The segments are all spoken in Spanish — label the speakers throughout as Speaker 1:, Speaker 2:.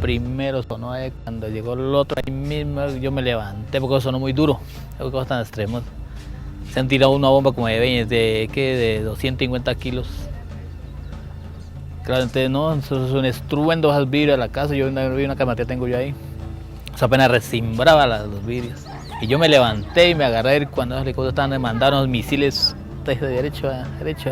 Speaker 1: primero sonó ahí, cuando llegó el otro ahí mismo yo me levanté porque sonó muy duro, algo cosas tan extremos. Se han tirado una bomba como de 20, de 250 kilos. Claro, entonces no, eso es un estruendo esas vidrios de la casa, yo vi una camatera tengo yo ahí. Eso apenas resimbraba los vidrios. Y yo me levanté y me agarré cuando los helicópteros estaban demandando los misiles de derecho a derecho.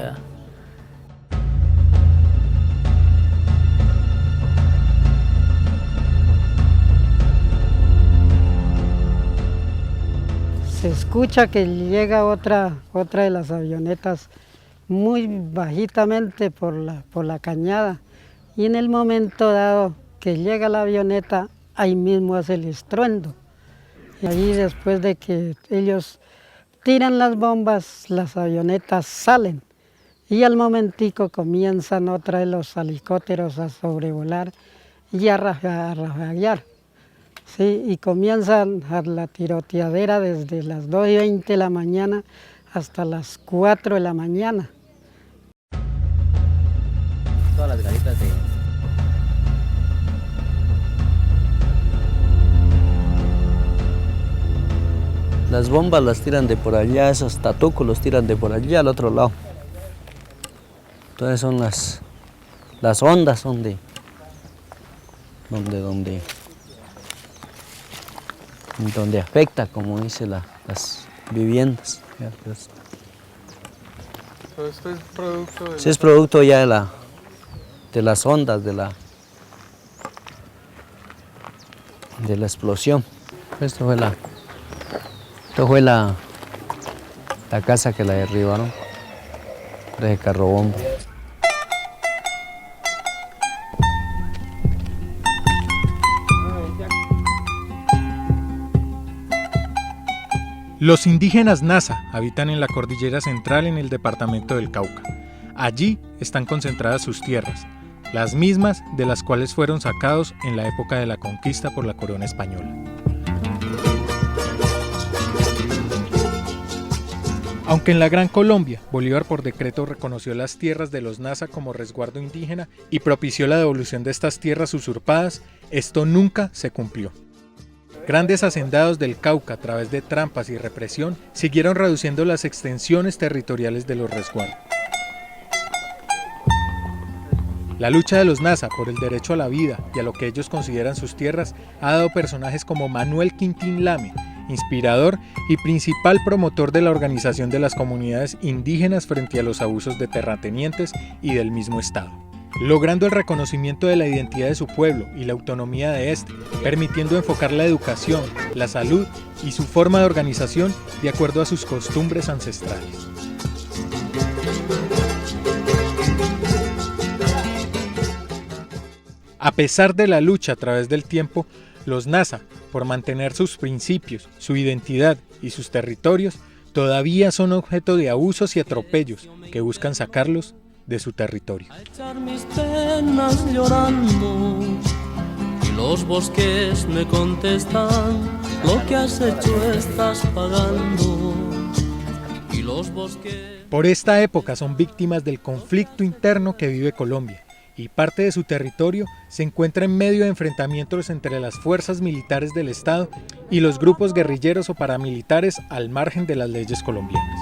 Speaker 2: Se escucha que llega otra de las avionetas muy bajitamente por la cañada, y en el momento dado que llega la avioneta, ahí mismo hace el estruendo. Y allí, después de que ellos tiran las bombas, las avionetas salen y al momentico comienzan otra de los helicópteros a sobrevolar y a rafaguear. Sí, y comienzan la tiroteadera desde las 2:20 de la mañana hasta las 4 de la mañana.
Speaker 1: Todas las garitas de...
Speaker 3: Las bombas las tiran de por allá, esos tatucos los tiran de por allá al otro lado. Entonces son las ondas son donde afecta, como dice las viviendas.
Speaker 4: Todo esto es producto de...
Speaker 3: Sí, es producto ya de las ondas, de la explosión. Esto fue la casa que la derribaron, de ese carro bomba.
Speaker 4: Los indígenas Nasa habitan en la cordillera central en el departamento del Cauca. Allí están concentradas sus tierras, las mismas de las cuales fueron sacados en la época de la conquista por la corona española. Aunque en la Gran Colombia, Bolívar por decreto reconoció las tierras de los Nasa como resguardo indígena y propició la devolución de estas tierras usurpadas, esto nunca se cumplió. Grandes hacendados del Cauca, a través de trampas y represión, siguieron reduciendo las extensiones territoriales de los resguardos. La lucha de los Nasa por el derecho a la vida y a lo que ellos consideran sus tierras ha dado personajes como Manuel Quintín Lame, inspirador y principal promotor de la organización de las comunidades indígenas frente a los abusos de terratenientes y del mismo Estado, logrando el reconocimiento de la identidad de su pueblo y la autonomía de este, permitiendo enfocar la educación, la salud y su forma de organización de acuerdo a sus costumbres ancestrales. A pesar de la lucha a través del tiempo, los Nasa, por mantener sus principios, su identidad y sus territorios, todavía son objeto de abusos y atropellos que buscan sacarlos de su territorio.
Speaker 5: A echar mis penas llorando, y los bosques me contestan, lo que has hecho estás pagando. Y los bosques...
Speaker 4: Por esta época son víctimas del conflicto interno que vive Colombia, y parte de su territorio se encuentra en medio de enfrentamientos entre las fuerzas militares del Estado y los grupos guerrilleros o paramilitares al margen de las leyes colombianas.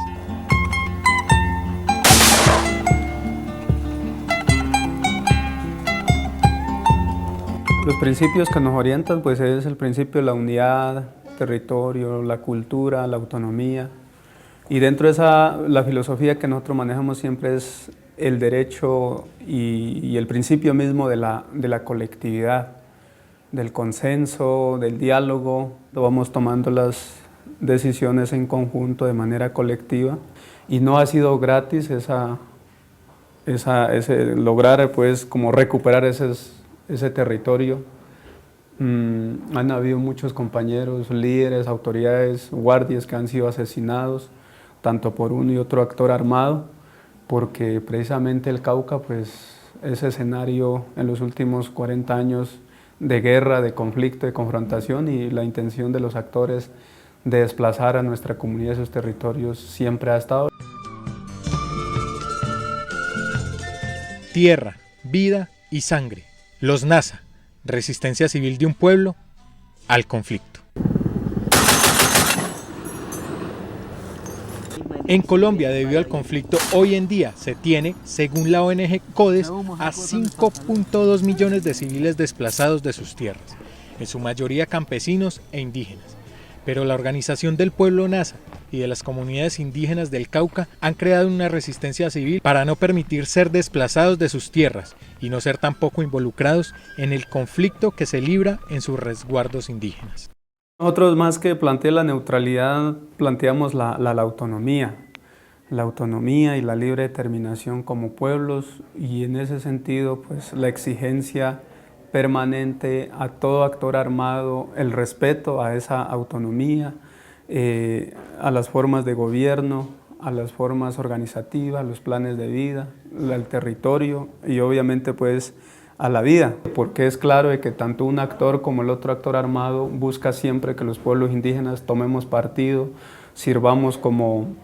Speaker 6: Los principios que nos orientan pues es el principio de la unidad, territorio, la cultura, la autonomía, y dentro de esa la filosofía que nosotros manejamos siempre es el derecho y el principio mismo de la colectividad, del consenso, del diálogo. Vamos tomando las decisiones en conjunto de manera colectiva y no ha sido gratis lograr pues como recuperar ese territorio. Han habido muchos compañeros, líderes, autoridades, guardias que han sido asesinados, tanto por uno y otro actor armado, porque precisamente el Cauca pues, es escenario en los últimos 40 años de guerra, de conflicto, de confrontación, y la intención de los actores de desplazar a nuestra comunidad de esos territorios siempre ha estado.
Speaker 4: Tierra, vida y sangre. Los Nasa, resistencia civil de un pueblo al conflicto. En Colombia, debido al conflicto, hoy en día se tiene, según la ONG CODES, a 5.2 millones de civiles desplazados de sus tierras, en su mayoría campesinos e indígenas. Pero la organización del pueblo Nasa y de las comunidades indígenas del Cauca han creado una resistencia civil para no permitir ser desplazados de sus tierras y no ser tampoco involucrados en el conflicto que se libra en sus resguardos indígenas.
Speaker 6: Nosotros, más que plantear la neutralidad, planteamos la autonomía y la libre determinación como pueblos, y en ese sentido pues la exigencia permanente a todo actor armado, el respeto a esa autonomía, a las formas de gobierno, a las formas organizativas, los planes de vida, al territorio y obviamente pues a la vida, porque es claro de que tanto un actor como el otro actor armado busca siempre que los pueblos indígenas tomemos partido, sirvamos como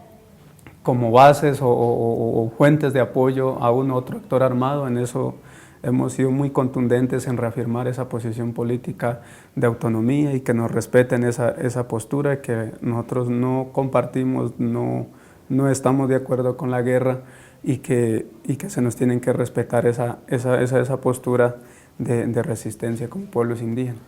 Speaker 6: bases o fuentes de apoyo a un u otro actor armado. En eso hemos sido muy contundentes en reafirmar esa posición política de autonomía y que nos respeten esa postura, que nosotros no compartimos, no estamos de acuerdo con la guerra y que se nos tienen que respetar esa postura de resistencia como pueblos indígenas.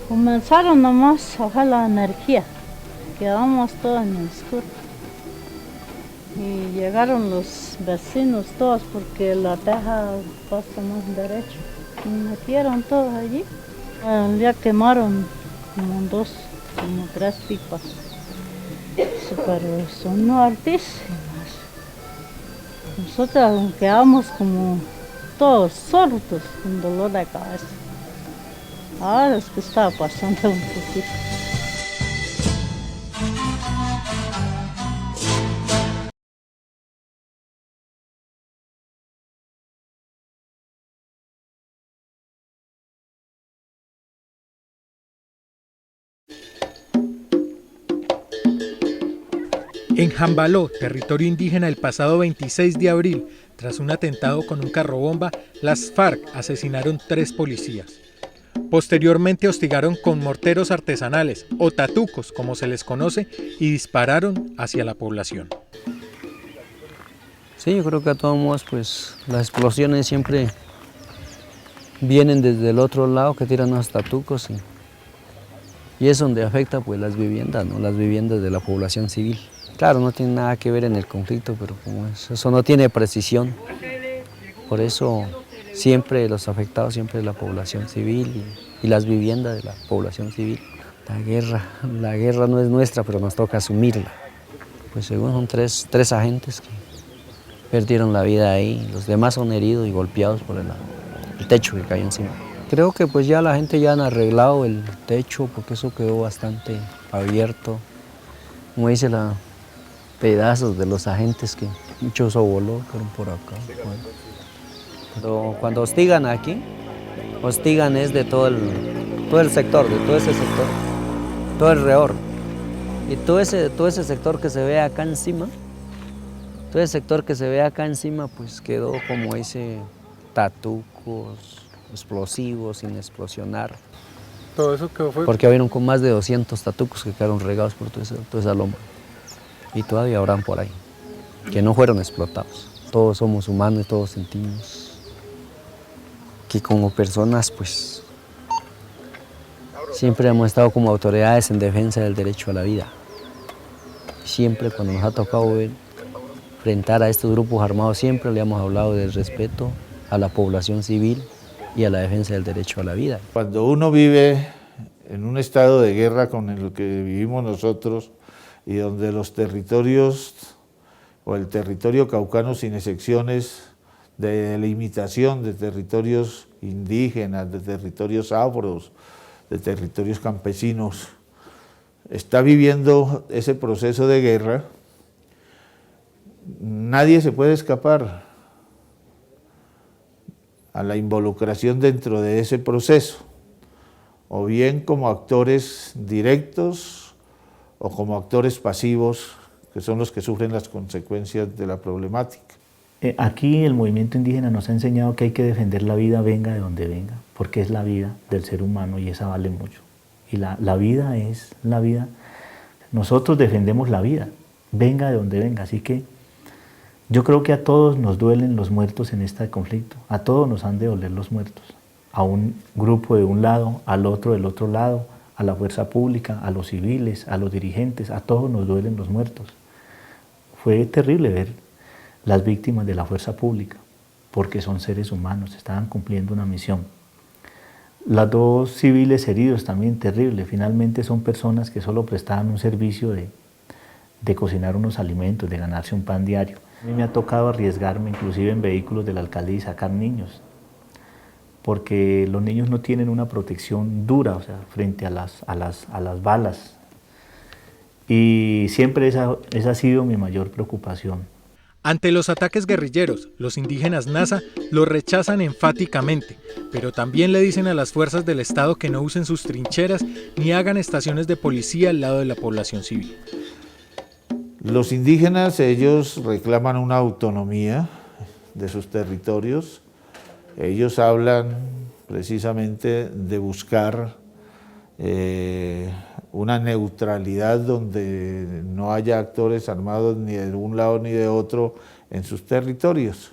Speaker 7: Comenzaron nomás a bajar la energía, quedamos todos en el oscuro. Y llegaron los vecinos todos porque la teja pasa más derecho. Y metieron todos allí. Ya quemaron como 3 pipas. Pero sonó altísimas. Nosotros quedamos como todos sordos, con dolor de cabeza. Es que estaba pasando un poquito.
Speaker 4: En Jambaló, territorio indígena, el pasado 26 de abril, tras un atentado con un carrobomba, las FARC asesinaron 3 policías. Posteriormente hostigaron con morteros artesanales, o tatucos como se les conoce, y dispararon hacia la población.
Speaker 3: Sí, yo creo que a todos modos pues las explosiones siempre vienen desde el otro lado, que tiran los tatucos y es donde afecta pues las viviendas, ¿no? Las viviendas de la población civil. Claro, no tiene nada que ver en el conflicto, pero como eso no tiene precisión, por eso siempre los afectados siempre es la población civil y las viviendas de la población civil. La guerra no es nuestra, pero nos toca asumirla. Pues según son tres agentes que perdieron la vida ahí, los demás son heridos y golpeados por el techo que cayó encima. Creo que pues ya la gente ya han arreglado el techo porque eso quedó bastante abierto. Como dice pedazos de los agentes que muchos voló, fueron por acá. Bueno. Pero cuando hostigan aquí, hostigan es de todo el sector, de todo ese sector, todo alrededor. Y todo ese sector que se ve acá encima, pues quedó como ese tatucos, explosivos, sin explosionar.
Speaker 4: Todo eso quedó fue...
Speaker 3: Porque habían con más de 200 tatucos que quedaron regados por toda esa loma. Y todavía habrán por ahí, que no fueron explotados. Todos somos humanos y todos sentimos que como personas, pues, siempre hemos estado como autoridades en defensa del derecho a la vida. Siempre cuando nos ha tocado enfrentar a estos grupos armados, siempre le hemos hablado del respeto a la población civil y a la defensa del derecho a la vida.
Speaker 8: Cuando uno vive en un estado de guerra con el que vivimos nosotros y donde los territorios o el territorio caucano sin excepciones de delimitación de territorios indígenas, de territorios afros, de territorios campesinos, está viviendo ese proceso de guerra, nadie se puede escapar a la involucración dentro de ese proceso. o bien como actores directos o como actores pasivos, que son los que sufren las consecuencias de la problemática.
Speaker 9: Aquí el movimiento indígena nos ha enseñado que hay que defender la vida, venga de donde venga, porque es la vida del ser humano y esa vale mucho. Y la vida es la vida. Nosotros defendemos la vida, venga de donde venga. Así que yo creo que a todos nos duelen los muertos en este conflicto, a todos nos han de doler los muertos. A un grupo de un lado, al otro del otro lado, a la fuerza pública, a los civiles, a los dirigentes, a todos nos duelen los muertos. Fue terrible ver las víctimas de la fuerza pública, porque son seres humanos, estaban cumpliendo una misión. Los 2 civiles heridos también terrible, finalmente son personas que solo prestaban un servicio de cocinar unos alimentos, de ganarse un pan diario. A mí me ha tocado arriesgarme inclusive en vehículos de la alcaldía y sacar niños, porque los niños no tienen una protección dura, o sea, frente a las balas. Y siempre esa ha sido mi mayor preocupación.
Speaker 4: Ante los ataques guerrilleros, los indígenas Nasa los rechazan enfáticamente, pero también le dicen a las fuerzas del Estado que no usen sus trincheras ni hagan estaciones de policía al lado de la población civil.
Speaker 8: Los indígenas, ellos reclaman una autonomía de sus territorios. Ellos hablan precisamente de buscar una neutralidad donde no haya actores armados ni de un lado ni de otro en sus territorios.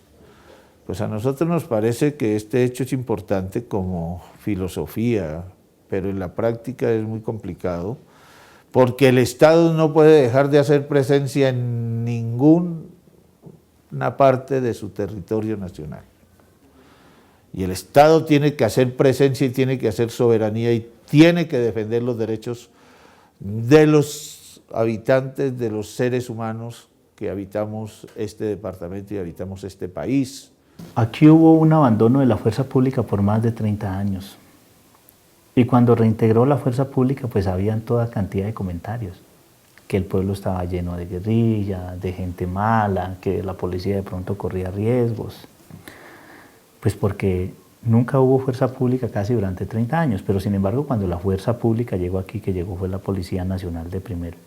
Speaker 8: Pues a nosotros nos parece que este hecho es importante como filosofía, pero en la práctica es muy complicado, porque el Estado no puede dejar de hacer presencia en ninguna parte de su territorio nacional. Y el Estado tiene que hacer presencia y tiene que hacer soberanía y tiene que defender los derechos de los habitantes, de los seres humanos que habitamos este departamento y habitamos este país.
Speaker 9: Aquí hubo un abandono de la fuerza pública por más de 30 años. Y cuando reintegró la fuerza pública, pues habían toda cantidad de comentarios. Que el pueblo estaba lleno de guerrilla, de gente mala, que la policía de pronto corría riesgos. Pues porque nunca hubo fuerza pública casi durante 30 años, pero sin embargo cuando la fuerza pública llegó aquí, que llegó fue la Policía Nacional de primero.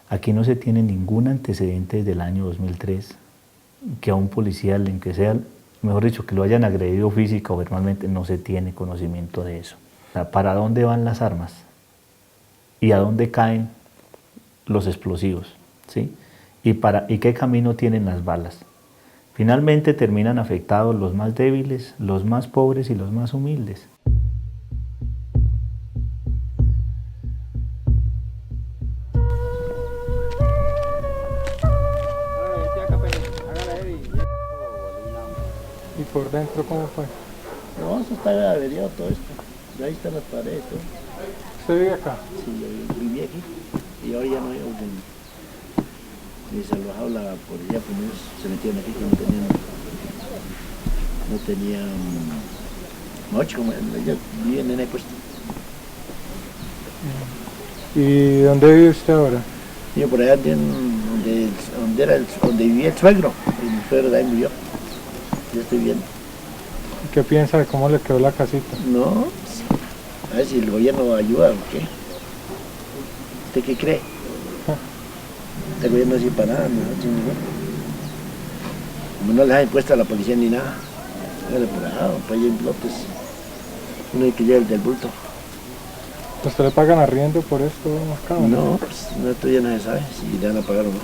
Speaker 9: Aquí no se tiene ningún antecedente desde el año 2003 que a un policía, en que sea, mejor dicho, que lo hayan agredido física o verbalmente, no se tiene conocimiento de eso. O sea, ¿para dónde van las armas? ¿Y a dónde caen los explosivos? ¿Sí? ¿Y qué camino tienen las balas? Finalmente terminan afectados los más débiles, los más pobres y los más humildes.
Speaker 4: ¿Y por dentro cómo fue?
Speaker 10: No, eso está averiado todo esto. Ahí están las paredes. Todo.
Speaker 4: ¿Usted vive acá?
Speaker 10: Sí, yo viví aquí. Y ahora ya no vivo. Desalojado la policía, pues ellos se metieron aquí que no tenían noche, como ellos viven en el puesto.
Speaker 4: ¿Y dónde vive usted ahora?
Speaker 10: Yo por allá donde vivía el suegro, y mi suegro también vivió. Yo estoy viendo.
Speaker 4: ¿Y qué piensa de cómo le quedó la casita?
Speaker 10: No, a ver si el gobierno ayuda o qué. ¿Usted qué cree? Este gobierno no sirve para nada, no. Como no les ha impuesto a la policía ni nada, hágale por allá, para allá en lotes. Uno hay que llevar el del bulto.
Speaker 4: ¿Usted le pagan arriendo por esto acá?
Speaker 10: No, pues no, esto ya no se sabe si le van a pagar o no.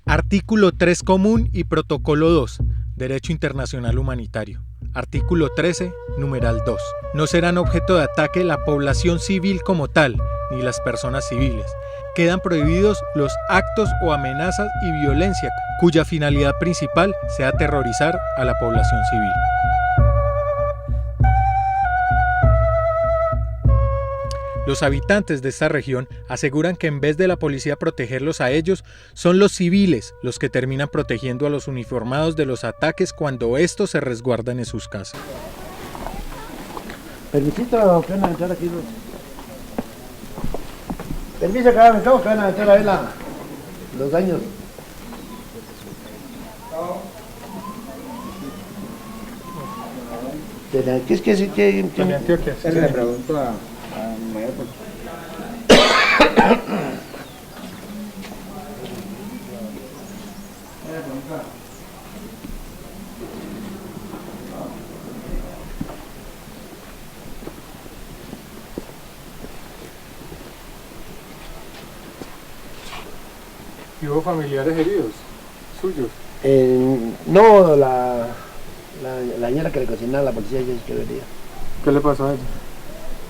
Speaker 4: Artículo 3 común y protocolo 2, Derecho Internacional Humanitario. Artículo 13, numeral 2. No serán objeto de ataque la población civil como tal, ni las personas civiles. Quedan prohibidos los actos o amenazas y violencia cuya finalidad principal sea aterrorizar a la población civil. Los habitantes de esta región aseguran que en vez de la policía protegerlos a ellos, son los civiles los que terminan protegiendo a los uniformados de los ataques cuando estos se resguardan en sus casas.
Speaker 10: Permisito, que van a entrar aquí. Permiso, que van a entrar a ver los daños. ¿Qué es que sí que...?
Speaker 4: Con Antioquia. Sí,
Speaker 10: Le pregunto a mi mayor.
Speaker 4: ¿Y hubo familiares heridos suyos?
Speaker 10: No, la señora que le cocinaba a la policía, ella es que venía.
Speaker 4: ¿Qué le pasó a ella?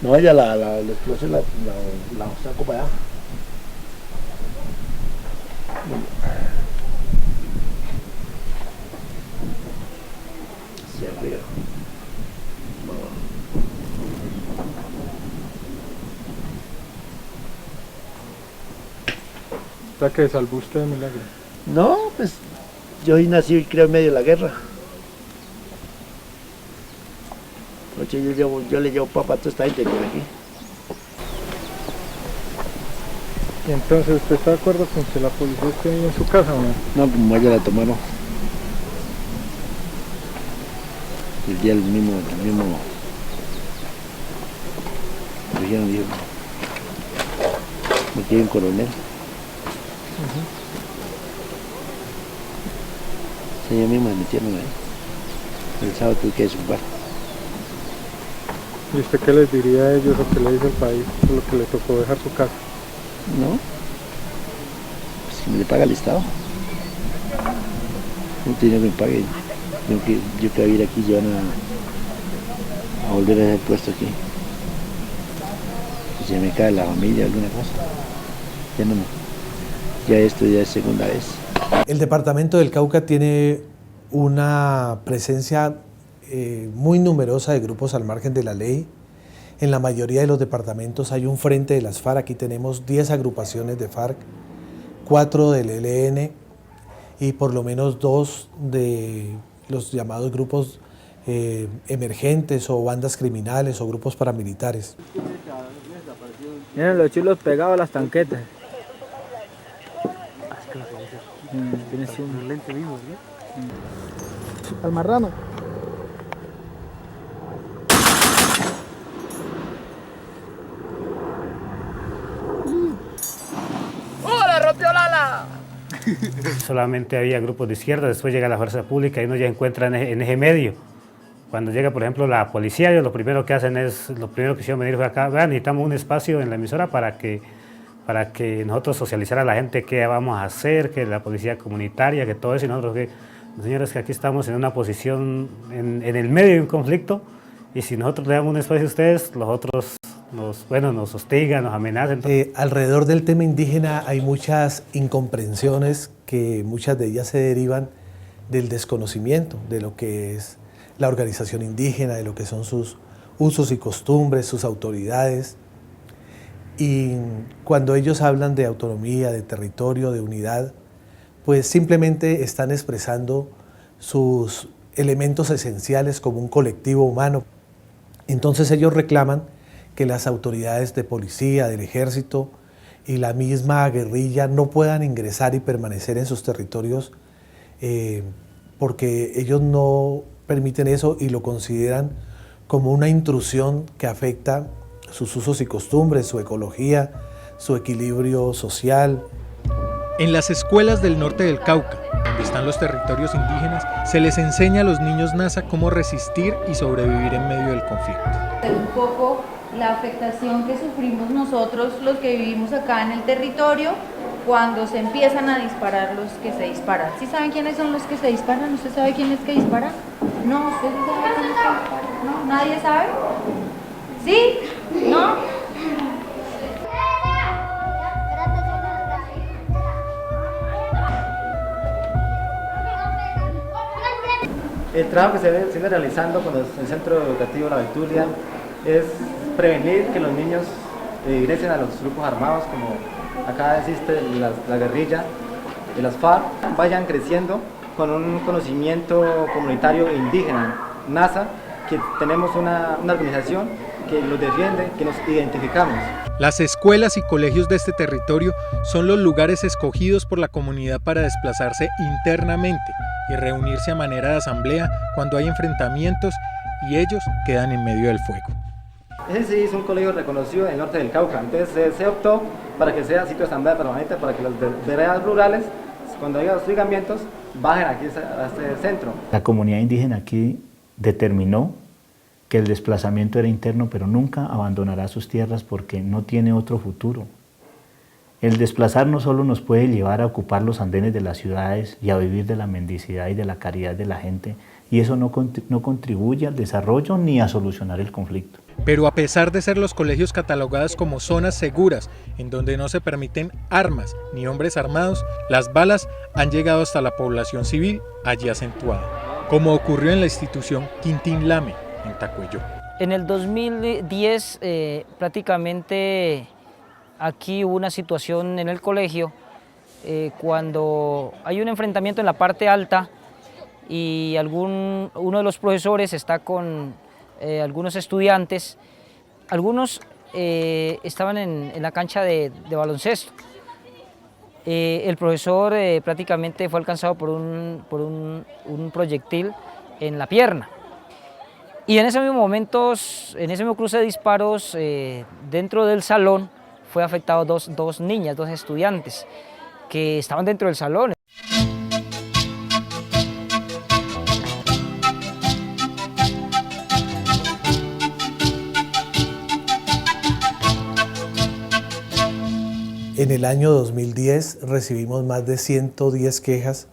Speaker 10: No, ella la explosión la sacó para allá. Hacia arriba.
Speaker 4: ¿La que salvó usted de milagro?
Speaker 10: No, pues yo nací creo en medio de la guerra. Oye, yo le llevo papa a toda esta gente que viene aquí.
Speaker 4: ¿Y entonces usted está de acuerdo con que la policía esté ahí en su casa o no?
Speaker 10: No, como ella la tomaron. El día el mismo dijeron, dijo, me quiere un coronel. Ellos mismos me metieron ahí. El sábado tuve que desocupar.
Speaker 4: ¿Y usted qué les diría a ellos o qué le dice el país por lo que le tocó dejar su casa?
Speaker 10: No, si me le paga el Estado. No tiene que me pague. Yo que voy a ir aquí, yo van a volver a hacer puesto aquí. Si se me cae la familia o alguna cosa, ya esto ya es segunda vez.
Speaker 11: El departamento del Cauca tiene una presencia muy numerosa de grupos al margen de la ley. En la mayoría de los departamentos hay un frente de las FARC. Aquí tenemos 10 agrupaciones de FARC, 4 del ELN y por lo menos 2 de los llamados grupos emergentes o bandas criminales o grupos paramilitares.
Speaker 12: Miren los chulos pegados a las tanquetas. Tienes un lente vivo, ¿no?
Speaker 13: Al marrano.
Speaker 12: ¡Le rompió Lala!
Speaker 14: Solamente había grupos de izquierda, después llega la fuerza pública y uno ya encuentra en ese medio. Cuando llega, por ejemplo, la policía, ellos lo primero que hacen es, lo primero que hicieron venir fue acá, vean, necesitamos un espacio en la emisora para que nosotros socializar a la gente qué vamos a hacer, que la policía comunitaria, que todo eso, y nosotros que, señores, que aquí estamos en una posición, en el medio de un conflicto, y si nosotros le damos un espacio a ustedes, los otros nos hostigan, nos amenazan.
Speaker 11: Alrededor del tema indígena hay muchas incomprensiones que muchas de ellas se derivan del desconocimiento de lo que es la organización indígena, de lo que son sus usos y costumbres, sus autoridades. Y cuando ellos hablan de autonomía, de territorio, de unidad, pues simplemente están expresando sus elementos esenciales como un colectivo humano. Entonces ellos reclaman que las autoridades de policía, del ejército y la misma guerrilla no puedan ingresar y permanecer en sus territorios porque ellos no permiten eso y lo consideran como una intrusión que afecta sus usos y costumbres, su ecología, su equilibrio social.
Speaker 4: En las escuelas del norte del Cauca, donde están los territorios indígenas, se les enseña a los niños Nasa cómo resistir y sobrevivir en medio del conflicto.
Speaker 15: Un poco la afectación que sufrimos nosotros, los que vivimos acá en el territorio, cuando se empiezan a disparar los que se disparan. ¿Sí saben quiénes son los que se disparan? ¿Usted sabe quién es que dispara? No, ¿usted sí sabe quién es que dispara? ¿No? ¿Nadie sabe? ¿Sí? ¿No?
Speaker 16: El trabajo que se viene realizando con el Centro Educativo La Betulia es prevenir que los niños ingresen a los grupos armados, como acá existe la guerrilla y las FARC, vayan creciendo con un conocimiento comunitario indígena, NASA, que tenemos una organización que los defiende, que nos identificamos.
Speaker 4: Las escuelas y colegios de este territorio son los lugares escogidos por la comunidad para desplazarse internamente y reunirse a manera de asamblea cuando hay enfrentamientos y ellos quedan en medio del fuego.
Speaker 16: Ese sí es un colegio reconocido en el norte del Cauca, entonces se optó para que sea sitio de asamblea permanente, para que los veredas rurales, cuando haya hostigamientos, bajen aquí a este centro.
Speaker 9: La comunidad indígena aquí determinó que el desplazamiento era interno, pero nunca abandonará sus tierras porque no tiene otro futuro. El desplazar no solo nos puede llevar a ocupar los andenes de las ciudades y a vivir de la mendicidad y de la caridad de la gente, y eso no contribuye al desarrollo ni a solucionar el conflicto.
Speaker 4: Pero a pesar de ser los colegios catalogados como zonas seguras, en donde no se permiten armas ni hombres armados, las balas han llegado hasta la población civil allí acentuada, como ocurrió en la institución Quintín Lame, en Tacuelló.
Speaker 13: En el 2010 prácticamente aquí hubo una situación en el colegio cuando hay un enfrentamiento en la parte alta y uno de los profesores está con algunos estudiantes, algunos estaban en la cancha de baloncesto. El profesor prácticamente fue alcanzado por un proyectil en la pierna. Y en ese mismo momento, en ese mismo cruce de disparos, dentro del salón fue afectado dos niñas, dos estudiantes que estaban dentro del salón.
Speaker 11: En el año 2010 recibimos más de 110 quejas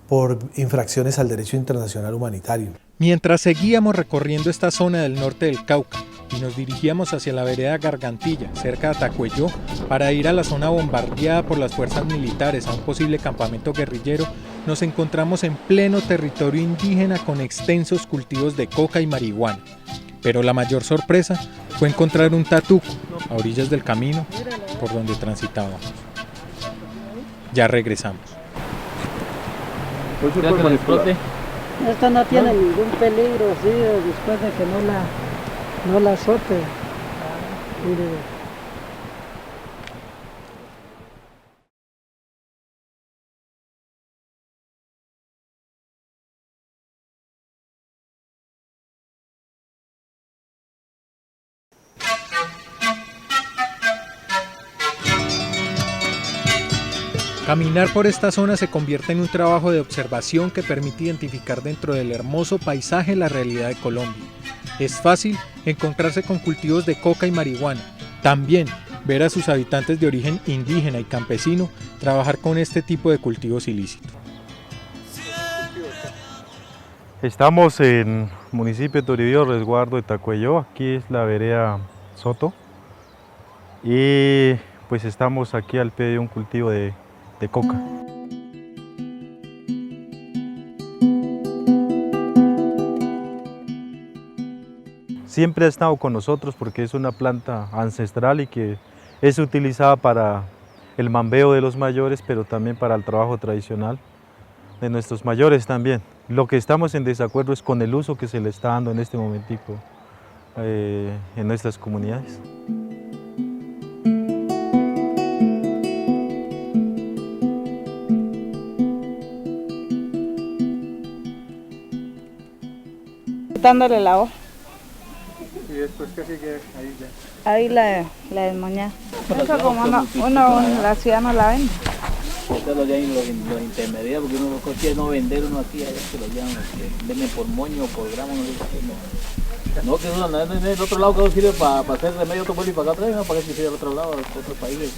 Speaker 11: por infracciones al derecho internacional humanitario.
Speaker 4: Mientras seguíamos recorriendo esta zona del norte del Cauca y nos dirigíamos hacia la vereda Gargantilla, cerca de Tacuelló, para ir a la zona bombardeada por las fuerzas militares a un posible campamento guerrillero, nos encontramos en pleno territorio indígena con extensos cultivos de coca y marihuana. Pero la mayor sorpresa fue encontrar un tatuco a orillas del camino por donde transitábamos. Ya regresamos.
Speaker 2: Esta no tiene ningún peligro, sí, después de que no la azote. Mire.
Speaker 4: Caminar por esta zona se convierte en un trabajo de observación que permite identificar dentro del hermoso paisaje la realidad de Colombia. Es fácil encontrarse con cultivos de coca y marihuana. También ver a sus habitantes de origen indígena y campesino trabajar con este tipo de cultivos ilícitos.
Speaker 17: Estamos en el municipio de Toribío, resguardo de Tacuelló. Aquí es la vereda Soto. Y pues estamos aquí al pie de un cultivo de coca. Siempre ha estado con nosotros porque es una planta ancestral y que es utilizada para el mambeo de los mayores, pero también para el trabajo tradicional de nuestros mayores también. Lo que estamos en desacuerdo es con el uso que se le está dando en este momentico en nuestras comunidades.
Speaker 18: Dándole la hoja.
Speaker 16: ¿Y después qué sigue ahí ya?
Speaker 18: Ahí la desmoñada. Eso como uno la ciudad no la vende.
Speaker 1: Ustedes lo llaman los intermediarios, porque uno quiere no vender, uno aquí allá se lo llaman, que venden por moño, por gramo, no sé. No, que uno en el otro lado que sirve para hacer remedio, otro pueblo y para acá atrás, no para que sirve al otro lado, a otros países.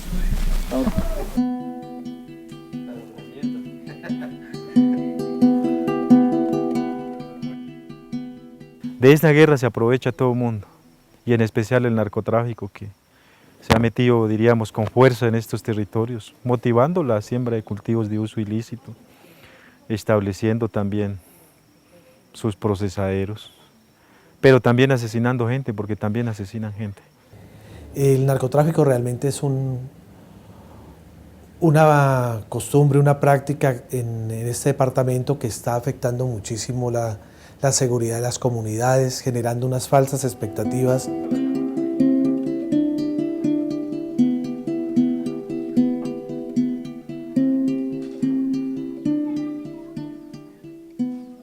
Speaker 17: De esta guerra se aprovecha todo el mundo, y en especial el narcotráfico que se ha metido, diríamos, con fuerza en estos territorios, motivando la siembra de cultivos de uso ilícito, estableciendo también sus procesaderos, pero también asesinando gente, porque también asesinan gente.
Speaker 11: El narcotráfico realmente es una costumbre, una práctica en este departamento que está afectando muchísimo la seguridad de las comunidades, generando unas falsas expectativas.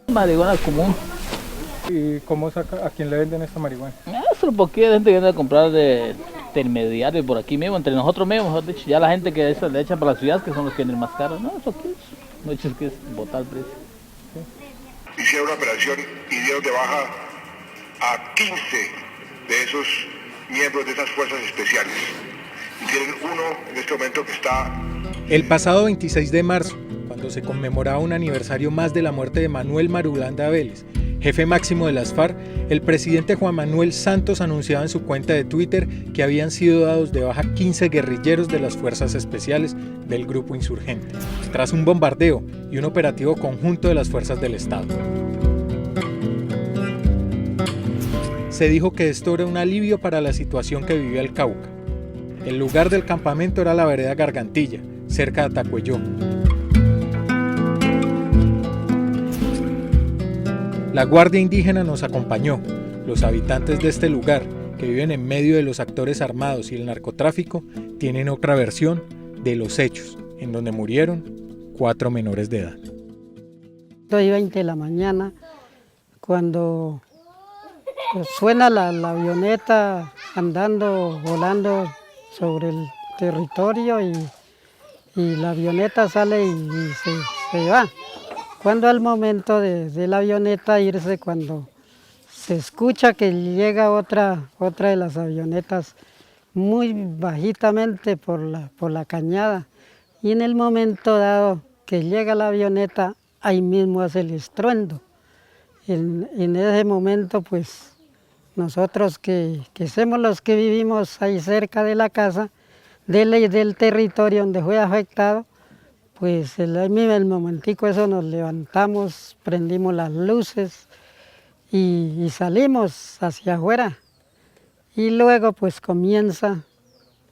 Speaker 1: Marihuana común,
Speaker 4: ¿Y cómo saca, a quién le venden esta marihuana?
Speaker 1: Eso un poquito de gente que viene a comprar de intermediarios por aquí mismo, entre nosotros mismos, mejor dicho. Ya la gente que le echa para la ciudad, que son los que venden más caros. No, eso aquí es, no es que es botar el precio.
Speaker 19: Hicieron una operación y dieron de baja a 15 de esos miembros de esas fuerzas especiales. Y tienen uno en este momento que está...
Speaker 4: El pasado 26 de marzo, cuando se conmemoraba un aniversario más de la muerte de Manuel Marulanda Vélez, jefe máximo de las FARC, el presidente Juan Manuel Santos anunciaba en su cuenta de Twitter que habían sido dados de baja 15 guerrilleros de las fuerzas especiales del grupo insurgente, tras un bombardeo y un operativo conjunto de las fuerzas del Estado. Se dijo que esto era un alivio para la situación que vivía el Cauca. El lugar del campamento era la vereda Gargantilla, cerca de Atacuelló. La Guardia Indígena nos acompañó. Los habitantes de este lugar, que viven en medio de los actores armados y el narcotráfico, tienen otra versión de los hechos, en donde murieron 4 menores de edad.
Speaker 2: 2:20 de la mañana, cuando suena la avioneta andando, volando sobre el territorio y la avioneta sale y se va. Cuando al momento de la avioneta irse, cuando se escucha que llega otra de las avionetas muy bajitamente por la cañada, y en el momento dado que llega la avioneta, ahí mismo hace el estruendo. En ese momento, pues nosotros que somos los que vivimos ahí cerca de la casa, del territorio donde fue afectado, pues el momentico eso nos levantamos, prendimos las luces y salimos hacia afuera. Y luego pues comienza,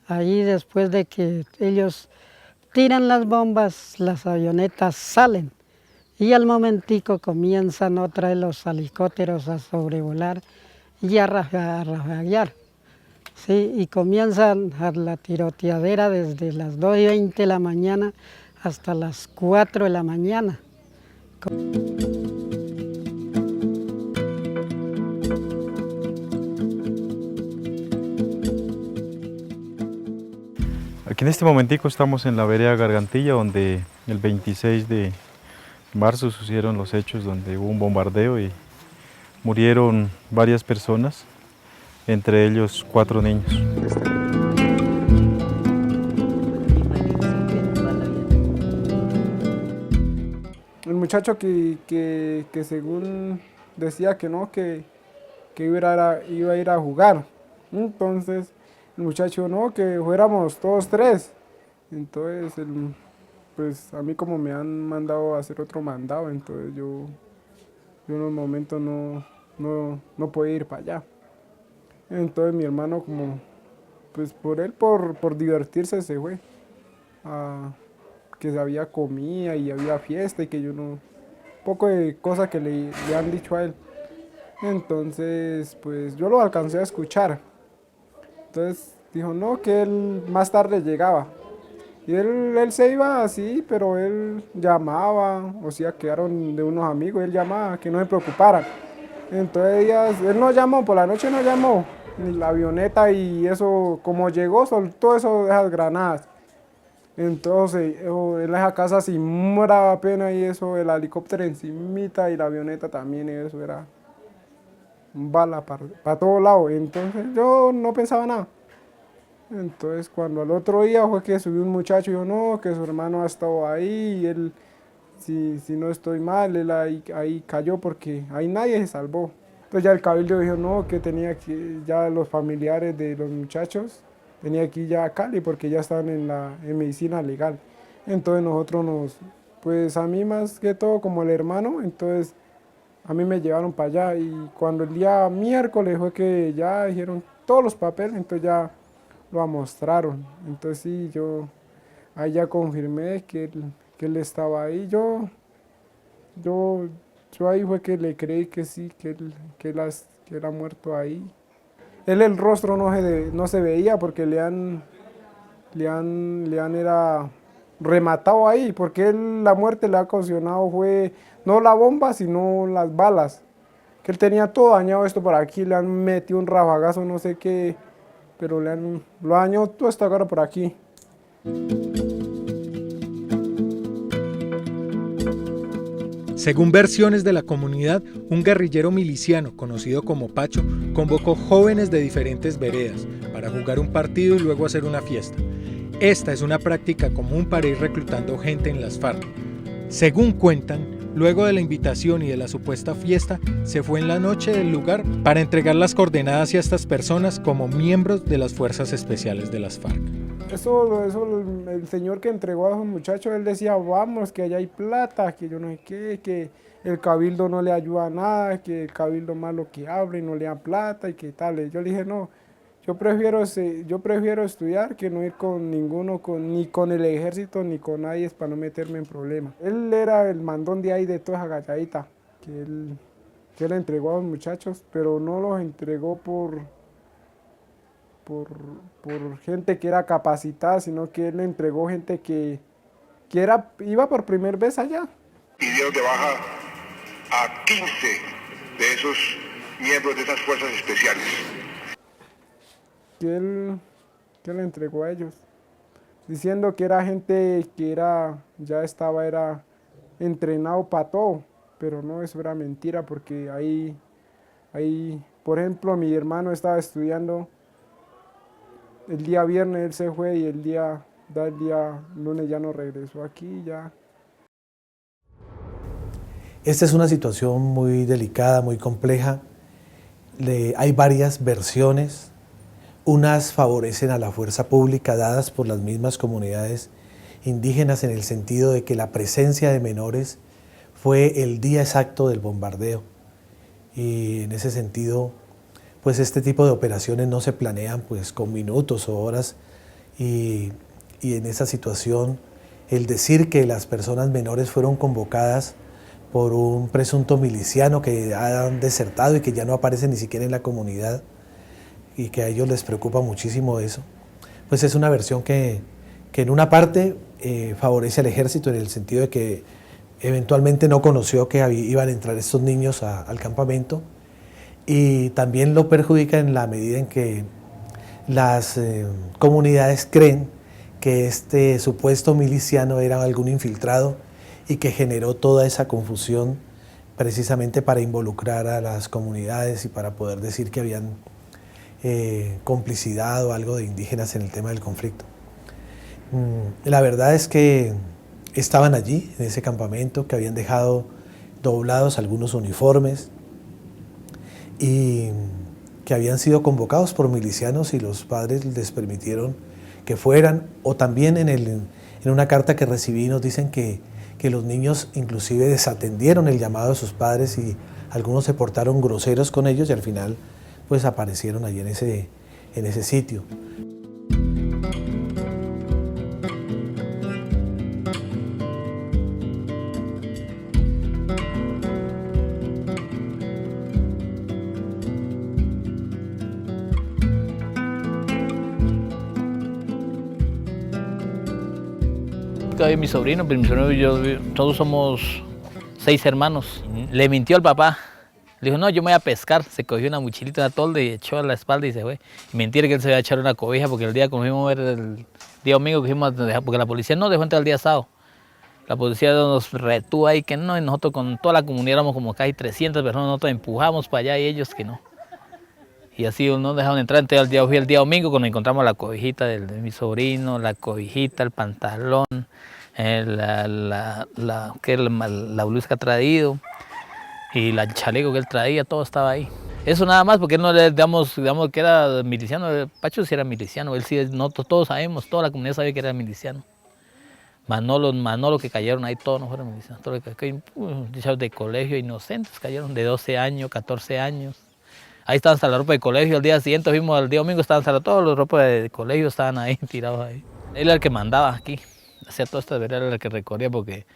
Speaker 2: ahí después de que ellos tiran las bombas, las avionetas salen. Y al momentico comienzan otra de los helicópteros a sobrevolar y a rafaguear. Sí, y comienzan la tiroteadera desde las 2:20 de la mañana hasta las 4 de la mañana.
Speaker 17: Aquí en este momentico estamos en la vereda Gargantilla, donde el 26 de marzo sucedieron los hechos donde hubo un bombardeo y murieron varias personas, entre ellos 4 niños.
Speaker 12: El muchacho que según decía que no, que iba a ir a jugar. Entonces el muchacho no, que fuéramos todos 3. Entonces pues a mí como me han mandado a hacer otro mandado, entonces yo en un momento no podía ir para allá. Entonces mi hermano como, pues por divertirse se fue, que había comida y había fiesta y que yo no, poco de cosas que le han dicho a él. Entonces pues yo lo alcancé a escuchar. Entonces dijo no, que él más tarde llegaba. Y él se iba así, pero él llamaba, o sea, quedaron de unos amigos, él llamaba, que no se preocuparan. Entonces él no llamó, por la noche no llamó, ni la avioneta y eso, como llegó, soltó eso de esas granadas. Entonces en esa casa sin muera pena y eso, el helicóptero encimita y la avioneta también, y eso era bala para todos lados. Entonces yo no pensaba nada. Entonces cuando al otro día fue que subió un muchacho y dijo no, que su hermano ha estado ahí y él, si no estoy mal, él ahí cayó porque ahí nadie se salvó. Entonces ya el cabildo dijo no, que tenía que, ya los familiares de los muchachos, tenía que ir ya a Cali porque ya estaban en medicina legal. Entonces nosotros pues a mí más que todo como el hermano, entonces a mí me llevaron para allá y cuando el día miércoles fue que ya dijeron todos los papeles, entonces ya lo mostraron. Entonces sí, yo ahí ya confirmé que él estaba ahí. Yo ahí fue que le creí que sí, que él ha muerto ahí. Él el rostro no se veía porque le han era rematado ahí, porque la muerte le ha ocasionado fue no la bomba, sino las balas. que él tenía todo dañado esto por aquí, le han metido un rafagazo, no sé qué, pero lo han dañado toda esta cara por aquí.
Speaker 4: Según versiones de la comunidad, un guerrillero miliciano conocido como Pacho convocó jóvenes de diferentes veredas para jugar un partido y luego hacer una fiesta. Esta es una práctica común para ir reclutando gente en las FARC. Según cuentan, luego de la invitación y de la supuesta fiesta, se fue en la noche del lugar para entregar las coordenadas hacia estas personas como miembros de las fuerzas especiales de las FARC.
Speaker 12: Eso el señor que entregó a esos muchachos, él decía, vamos, que allá hay plata, que yo no sé qué, que el cabildo no le ayuda a nada, que el cabildo malo que abre y no le da plata y que tal. Yo le dije, no, yo prefiero estudiar que no ir con ninguno, ni con el ejército, ni con nadie, para no meterme en problemas. Él era el mandón de ahí, de toda esa galladita, que él entregó a los muchachos, pero no los entregó por gente que era capacitada, sino que él le entregó gente que iba por primera vez allá.
Speaker 19: Y dieron de baja a 15 de esos miembros de esas fuerzas especiales.
Speaker 12: Que él le entregó a ellos, diciendo que era gente que era entrenado para todo, pero no, eso era mentira, porque ahí, por ejemplo, mi hermano estaba estudiando. El día viernes él se fue y el día lunes ya no regresó aquí ya.
Speaker 11: Esta es una situación muy delicada, muy compleja. Hay varias versiones. Unas favorecen a la fuerza pública dadas por las mismas comunidades indígenas en el sentido de que la presencia de menores fue el día exacto del bombardeo. Y en ese sentido, pues este tipo de operaciones no se planean pues con minutos o horas y en esa situación el decir que las personas menores fueron convocadas por un presunto miliciano que han desertado y que ya no aparece ni siquiera en la comunidad y que a ellos les preocupa muchísimo eso, pues es una versión que en una parte favorece al ejército en el sentido de que eventualmente no conoció que iban a entrar estos niños al campamento, y también lo perjudica en la medida en que las comunidades creen que este supuesto miliciano era algún infiltrado y que generó toda esa confusión precisamente para involucrar a las comunidades y para poder decir que habían complicidad o algo de indígenas en el tema del conflicto. La verdad es que estaban allí, en ese campamento, que habían dejado doblados algunos uniformes y que habían sido convocados por milicianos y los padres les permitieron que fueran, o también en una carta que recibí nos dicen que los niños inclusive desatendieron el llamado de sus padres y algunos se portaron groseros con ellos y al final pues aparecieron allí en ese sitio.
Speaker 1: Mi sobrino y yo, todos somos 6 hermanos. Le mintió al papá. Le dijo, no, yo me voy a pescar. Se cogió una mochilita de atolde y echó a la espalda y se fue. Y mentira que él se iba a echar una cobija porque el día que nos fuimos a ver, el día domingo que fuimos a dejar, porque la policía no dejó entrar el día sábado. La policía nos retuvo ahí que no, y nosotros con toda la comunidad éramos como casi 300 personas, nosotros empujamos para allá y ellos que no. Y así no dejaron entrar. Entonces fui el día domingo cuando encontramos la cobijita de mi sobrino, la cobijita, el pantalón, la blusa que ha traído y el chaleco que él traía, todo estaba ahí. Eso nada más, porque él no le digamos que era miliciano. Pacho sí era miliciano, él sí, nosotros todos sabemos, toda la comunidad sabía que era miliciano. Manolo que cayeron ahí, todos no fueron milicianos, todos los que cayeron de colegio inocentes, cayeron de 12 años, 14 años. Ahí estaban hasta la ropa de colegio, el día siguiente fuimos, el día domingo estaban hasta todos los ropas de colegio estaban ahí, tirados ahí. Él era el que mandaba aquí, hacía todas estas veredas, era el que recorría porque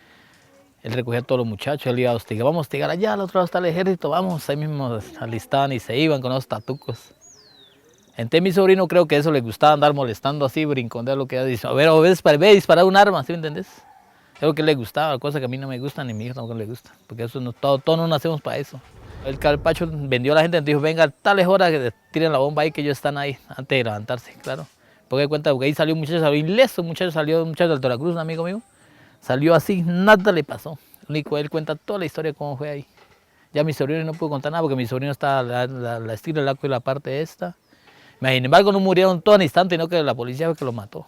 Speaker 1: él recogía a todos los muchachos, él iba a hostigar, vamos a hostigar allá, al otro lado está el ejército, vamos, ahí mismo alistaban y se iban con los tatucos. Entonces mi sobrino creo que eso le gustaba andar molestando así, brincondear lo que dice, a ver, ve disparar un arma, ¿sí me entendés? Es lo que le gustaba, cosa que a mí no me gusta ni a mi hija tampoco le gusta, porque eso no, todos no nacemos para eso. El Carpacho vendió a la gente, dijo, venga, tales horas que tiren la bomba ahí, que ellos están ahí antes de levantarse, claro. Porque cuenta, porque ahí salió un muchacho, salió ileso, un muchacho de Alto la Cruz, un amigo mío, salió así, nada le pasó. Único, él cuenta toda la historia de cómo fue ahí. Ya mi sobrino no pudo contar nada porque mi sobrino está la estira del arco y la parte esta. Sin embargo, no murieron todos al instante, sino que la policía fue que lo mató.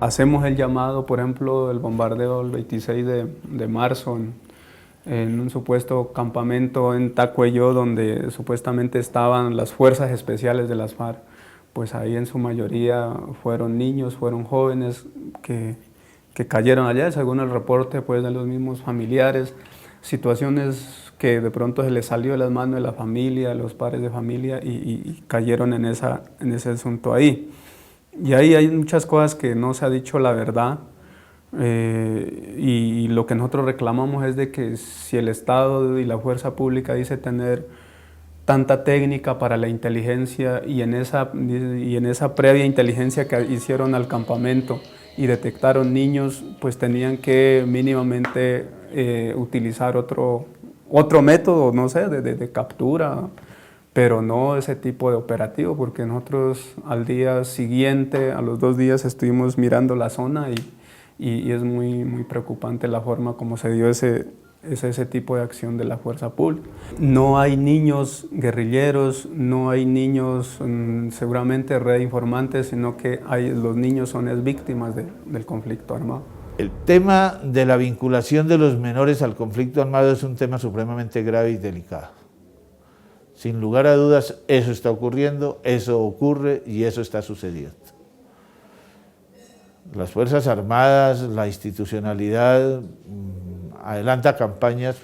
Speaker 6: Hacemos el llamado, por ejemplo, del bombardeo el 26 de marzo en un supuesto campamento en Tacuello, donde supuestamente estaban las fuerzas especiales de las FARC. Pues ahí en su mayoría fueron niños, fueron jóvenes que cayeron allá, según el reporte pues, de los mismos familiares, situaciones que de pronto se les salió de las manos de la familia, de los padres de familia y cayeron en ese asunto ahí. Y ahí hay muchas cosas que no se ha dicho la verdad y lo que nosotros reclamamos es de que si el Estado y la fuerza pública dice tener tanta técnica para la inteligencia y en esa previa inteligencia que hicieron al campamento y detectaron niños, pues tenían que mínimamente utilizar otro método, no sé, de captura, pero no ese tipo de operativo, porque nosotros al día siguiente, a los 2 días, estuvimos mirando la zona y es muy preocupante la forma como se dio ese tipo de acción de la fuerza pública. No hay niños guerrilleros, no hay niños seguramente red informantes, sino que los niños son víctimas del conflicto armado.
Speaker 8: El tema de la vinculación de los menores al conflicto armado es un tema supremamente grave y delicado. Sin lugar a dudas, eso está ocurriendo, eso ocurre y eso está sucediendo. Las Fuerzas Armadas, la institucionalidad adelanta campañas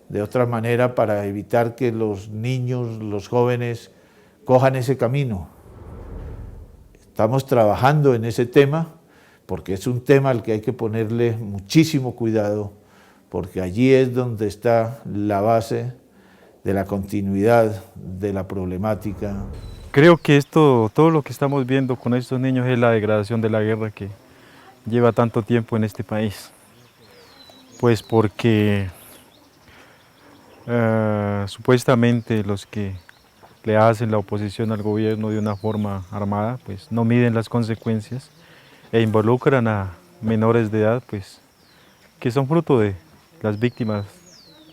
Speaker 8: de otra manera para evitar que los niños, los jóvenes cojan ese camino. Estamos trabajando en ese tema porque es un tema al que hay que ponerle muchísimo cuidado, porque allí es donde está la base de la continuidad de la problemática.
Speaker 17: Creo que todo lo que estamos viendo con estos niños es la degradación de la guerra que lleva tanto tiempo en este país. Pues porque supuestamente los que le hacen la oposición al gobierno de una forma armada, pues no miden las consecuencias e involucran a menores de edad, pues que son fruto de las víctimas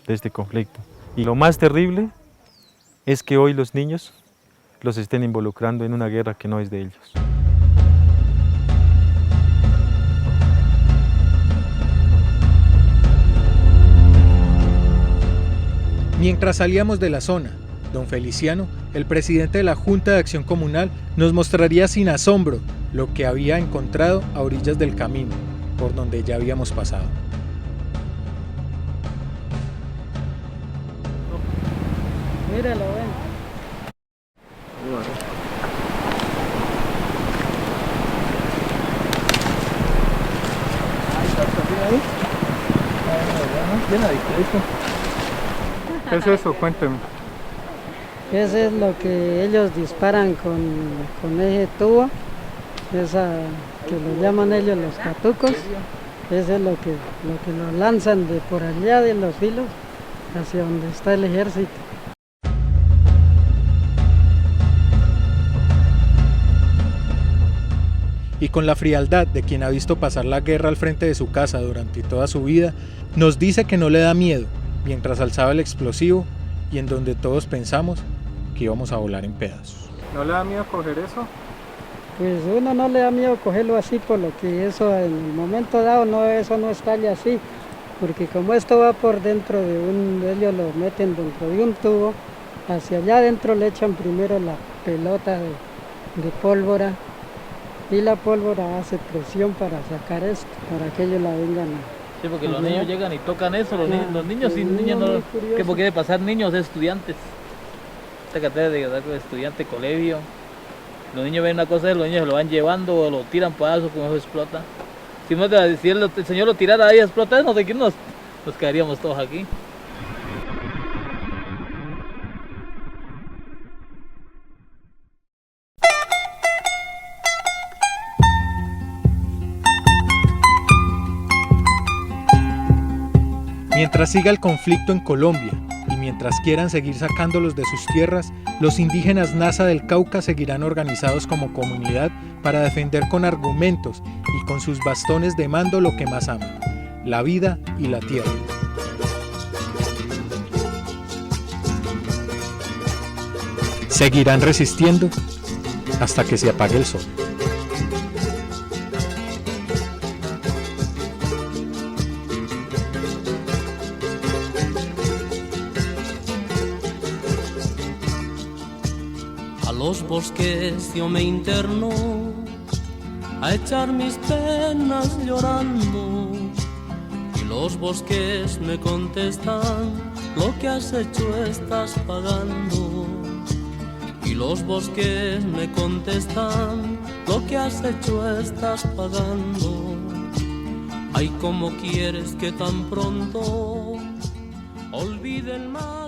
Speaker 17: de este conflicto. Y lo más terrible es que hoy los niños los estén involucrando en una guerra que no es de ellos.
Speaker 4: Mientras salíamos de la zona, don Feliciano, el presidente de la Junta de Acción Comunal, nos mostraría sin asombro lo que había encontrado a orillas del camino, por donde ya habíamos pasado.
Speaker 2: Míralo, ven.
Speaker 4: ¿Qué es eso? Cuénteme.
Speaker 2: Ese es lo que ellos disparan con ese tubo, esa que lo llaman ellos los catucos. Ese es lo que lo lanzan de por allá de los filos hacia donde está el ejército.
Speaker 4: Y con la frialdad de quien ha visto pasar la guerra al frente de su casa durante toda su vida, nos dice que no le da miedo mientras alzaba el explosivo y en donde todos pensamos que íbamos a volar en pedazos. ¿No le da miedo coger eso?
Speaker 2: Pues uno no le da miedo cogerlo así, por lo que eso en el momento dado eso no estalla así, porque como esto va por dentro de ellos lo meten dentro de un tubo, hacia allá adentro le echan primero la pelota de pólvora y la pólvora hace presión para sacar esto, para que ellos la vengan a...
Speaker 1: Sí, porque los niños llegan y tocan eso, los niños sin niños no... ¿Qué puede pasar? Niños, estudiantes. Esta cartera de estudiante, colegio. Los niños ven una cosa, los niños se lo van llevando o lo tiran pedazos, como eso explota. Si el Señor lo tirara ahí a explotar, no sé quién nos quedaríamos todos aquí.
Speaker 4: Mientras siga el conflicto en Colombia y mientras quieran seguir sacándolos de sus tierras, los indígenas Nasa del Cauca seguirán organizados como comunidad para defender con argumentos y con sus bastones de mando lo que más aman, la vida y la tierra. Seguirán resistiendo hasta que se apague el sol.
Speaker 5: A los bosques yo me interno, a echar mis penas llorando, y los bosques me contestan, lo que has hecho estás pagando. Y los bosques me contestan, lo que has hecho estás pagando. Ay, ¿cómo quieres que tan pronto olvide el mal?